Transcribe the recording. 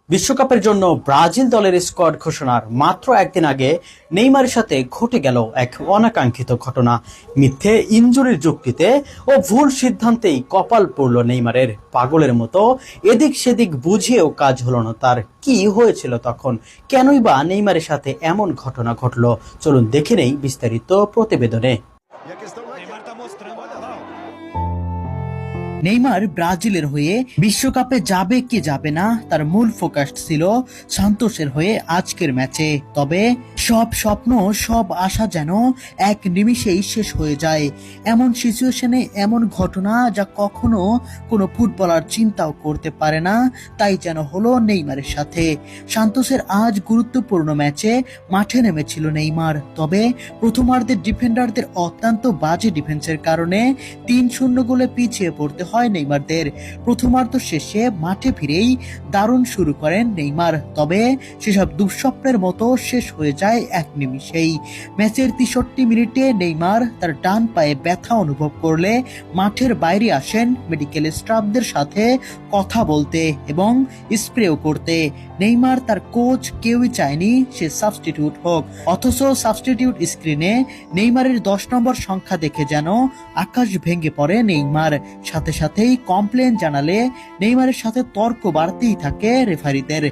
বিশ্বকাপের জন্য ব্রাজিল দলের স্কোয়াড ঘোষণার মাত্র একদিন আগে নেইমারের সাথে ঘটে গেল এক অনাকাঙ্ক্ষিত ঘটনা। মিথ্যে ইনজুরির যুক্তিতে ও ভুল সিদ্ধান্তেই কপাল পড়ল নেইমারের। পাগলের মতো এদিক সেদিক বুঝিয়েও কাজ হলো না তার। কি হয়েছিল তখন, কেনই বা নেইমারের সাথে এমন ঘটনা ঘটলো, চলুন দেখে নেই বিস্তারিত প্রতিবেদনে। নেইমার ব্রাজিলের হয়ে বিশ্বকাপে যাবে কি যাবে না তার মূল ফোকাস ছিল সান্তোসের হয়ে আজকের ম্যাচে। তবে সব স্বপ্ন, সব আশা যেন এক নিমিষেই শেষ হয়ে যায়। এমন সিচুয়েশনে এমন ঘটনা যা কখনো কোনো ফুটবলার চিন্তাও করতে পারে না, তাই যেন হলো নেইমারের সাথে। সান্তোসের আজ গুরুত্বপূর্ণ ম্যাচে মাঠে নেমেছিল নেইমার, তবে প্রথমার্ধের ডিফেন্ডারদের অত্যন্ত বাজে ডিফেন্সের কারণে ৩-০ গোলে পিছিয়ে পড়তে হয় নেইমারদের। প্রথমার্ধ শেষে মাঠে ফিরেই দারুণ শুরু করেন নেইমার, তবে সেসব দুঃস্বপ্নের মতো শেষ হয়ে যায় এক নিমিষেই। ম্যাচের ৬৩ মিনিটে নেইমার তার ডান পায়ে ব্যথা অনুভব করলে মাঠের বাইরে আসেন মেডিকেল স্টাফদের সাথে কথা বলতে এবং স্প্রেও করতে। নেইমার তার কোচ কেউই চায়নি সে সাবস্টিটিউট হোক, অথচ সাবস্টিটিউট স্ক্রিনে নেইমারের ১০ নম্বর সংখ্যা দেখে যেন আকাশ ভেঙে পড়ে নেইমার। সাথে সাথেই কমপ্লেন জানালে নেইমারের সাথে তর্ক বাড়তেই থাকে রেফারিদের।